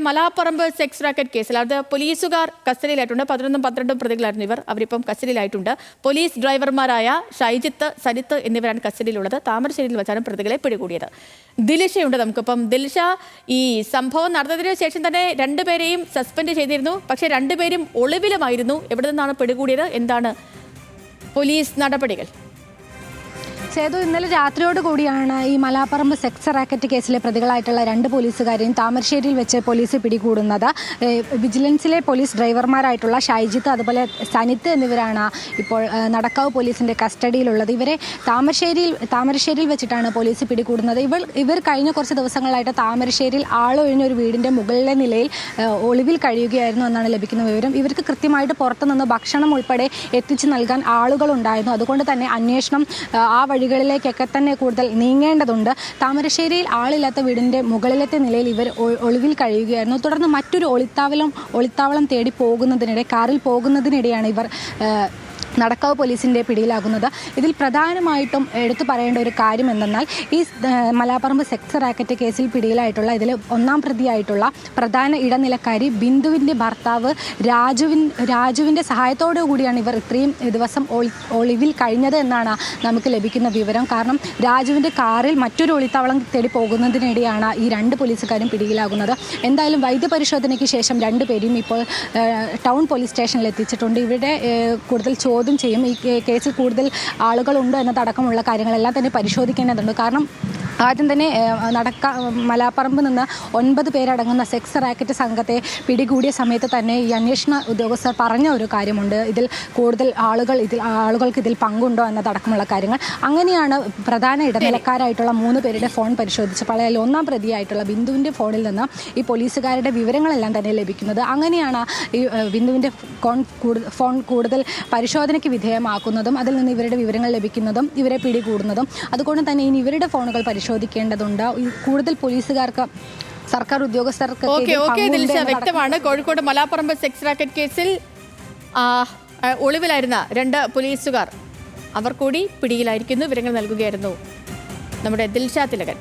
Malaparamba sex racket കേസിൽ അത് പോലീസുകാർ കസ്റ്റഡിയിലായിട്ടുണ്ട്. 11 പ്രതികളായിരുന്നു ഇവർ. അവരിപ്പം കസ്റ്റഡിയിലായിട്ടുണ്ട്. പോലീസ് ഡ്രൈവർമാരായ ഷൈജിത്ത്, സരിത്ത് എന്നിവരാണ് കസ്റ്റഡിയിലുള്ളത്. താമരശ്ശേരിയിൽ വെച്ചാണ് പ്രതികളെ പിടികൂടിയത്. ദിൽഷയുണ്ട് നമുക്കിപ്പം. ദിൽഷ, ഈ സംഭവം നടന്നതിന് ശേഷം തന്നെ രണ്ടുപേരെയും സസ്പെൻഡ് ചെയ്തിരുന്നു. പക്ഷേ രണ്ടുപേരും ഒളിവിലുമായിരുന്നു. എവിടെ നിന്നാണ് പിടികൂടിയത്? എന്താണ് പോലീസ് നടപടികൾ? സേതു, ഇന്നലെ രാത്രിയോട് കൂടിയാണ് ഈ മലാപ്പറമ്പ് സെക്സ് റാക്കറ്റ് കേസിലെ പ്രതികളായിട്ടുള്ള 2 പോലീസുകാരെയും താമരശ്ശേരിയിൽ വെച്ച് പോലീസ് പിടികൂടുന്നത്. വിജിലൻസിലെ പോലീസ് ഡ്രൈവർമാരായിട്ടുള്ള ഷൈജിത്ത് അതുപോലെ സനിത്ത് എന്നിവരാണ് ഇപ്പോൾ നടക്കാവ് പോലീസിൻ്റെ കസ്റ്റഡിയിലുള്ളത്. ഇവരെ താമരശ്ശേരിയിൽ വെച്ചിട്ടാണ് പോലീസ് പിടികൂടുന്നത്. ഇവർ കഴിഞ്ഞ കുറച്ച് ദിവസങ്ങളായിട്ട് താമരശ്ശേരിയിൽ ആളൊഴിഞ്ഞ ഒരു വീടിൻ്റെ മുകളിലെ നിലയിൽ ഒളിവിൽ കഴിയുകയായിരുന്നു എന്നാണ് ലഭിക്കുന്ന വിവരം. ഇവർക്ക് കൃത്യമായിട്ട് പുറത്തുനിന്ന് ഭക്ഷണം ഉൾപ്പെടെ എത്തിച്ചു നൽകാൻ ആളുകളുണ്ടായിരുന്നു. അതുകൊണ്ട് തന്നെ അന്വേഷണം ആ വഴികളിലേക്കൊക്കെ തന്നെ കൂടുതൽ നീങ്ങേണ്ടതുണ്ട്. താമരശ്ശേരിയിൽ ആളില്ലാത്ത വീടിൻ്റെ മുകളിലത്തെ നിലയിൽ ഇവർ ഒളിവിൽ കഴിയുകയായിരുന്നു. തുടർന്ന് മറ്റൊരു ഒളിത്താവളം തേടി കാറിൽ പോകുന്നതിനിടെയാണ് ഇവർ നടക്കാവ് പോലീസിൻ്റെ പിടിയിലാകുന്നത്. ഇതിൽ പ്രധാനമായിട്ടും എടുത്തു പറയേണ്ട ഒരു കാര്യം എന്തെന്നാൽ ഈ മലാപ്പറമ്പ് സെക്സ് റാക്കറ്റ് കേസിൽ പിടിയിലായിട്ടുള്ള ഇതിൽ 1-ാം പ്രതിയായിട്ടുള്ള പ്രധാന ഇടനിലക്കാരി ബിന്ദുവിൻ്റെ ഭർത്താവ് രാജുവിൻ്റെ സഹായത്തോടു കൂടിയാണ് ഇവർ ഇത്രയും ദിവസം ഒളിവിൽ കഴിഞ്ഞത് എന്നാണ് നമുക്ക് ലഭിക്കുന്ന വിവരം. കാരണം രാജുവിൻ്റെ കാറിൽ മറ്റൊരു ഒളിത്താവളം തേടി പോകുന്നതിനിടെയാണ് ഈ 2 പോലീസുകാരും പിടിയിലാകുന്നത്. എന്തായാലും വൈദ്യപരിശോധനയ്ക്ക് ശേഷം 2 പേരും ഇപ്പോൾ ടൗൺ പോലീസ് സ്റ്റേഷനിൽ എത്തിച്ചിട്ടുണ്ട്. ഇവിടെ കൂടുതൽ ചോദ്യം ചെയ്യും. ഈ കേസിൽ കൂടുതൽ ആളുകളുണ്ടോ എന്നതടക്കമുള്ള കാര്യങ്ങളെല്ലാം തന്നെ പരിശോധിക്കേണ്ടതുണ്ട്. കാരണം ആദ്യം തന്നെ മലാപ്പറമ്പ് നിന്ന് 9 പേരടങ്ങുന്ന സെക്സ് റാക്കറ്റ് സംഘത്തെ പിടികൂടിയ സമയത്ത് തന്നെ ഈ അന്വേഷണ ഉദ്യോഗസ്ഥർ പറഞ്ഞ ഒരു കാര്യമുണ്ട്. ഇതിൽ കൂടുതൽ ആളുകൾക്ക് ഇതിൽ പങ്കുണ്ടോ എന്നതടക്കമുള്ള കാര്യങ്ങൾ. അങ്ങനെയാണ് പ്രധാന ഇടനിലക്കാരായിട്ടുള്ള 3 പേരുടെ ഫോൺ പരിശോധിച്ചപ്പോൾ അതിൽ 1-ാം പ്രതിയായിട്ടുള്ള ബിന്ദുവിൻ്റെ ഫോണിൽ നിന്ന് ഈ പോലീസുകാരുടെ വിവരങ്ങളെല്ലാം തന്നെ ലഭിക്കുന്നത്. അങ്ങനെയാണ് ഈ ബിന്ദുവിൻ്റെ ഫോൺ കൂടുതൽ പരിശോധനയ്ക്ക് വിധേയമാക്കുന്നതും അതിൽ നിന്ന് ഇവരുടെ വിവരങ്ങൾ ലഭിക്കുന്നതും ഇവരെ പിടികൂടുന്നതും. അതുകൊണ്ട് തന്നെ ഇനി ഇവരുടെ ഫോണുകൾ പരിശോധിക്കേണ്ടതുണ്ട്. കൂടുതൽ പോലീസുകാർക്ക്, സർക്കാർ ഉദ്യോഗസ്ഥർക്ക് വ്യക്തമാണ്. കോഴിക്കോട് മലാപ്പറമ്പ് സെക്സ് റാക്കറ്റ് കേസിൽ ഒളിവിലായിരുന്ന 2 പോലീസുകാർ അവർ കൂടി പിടിയിലായിരിക്കുന്നു. വിവരങ്ങൾ നൽകുകയായിരുന്നു നമ്മുടെ ദിൽഷ തിലകൻ.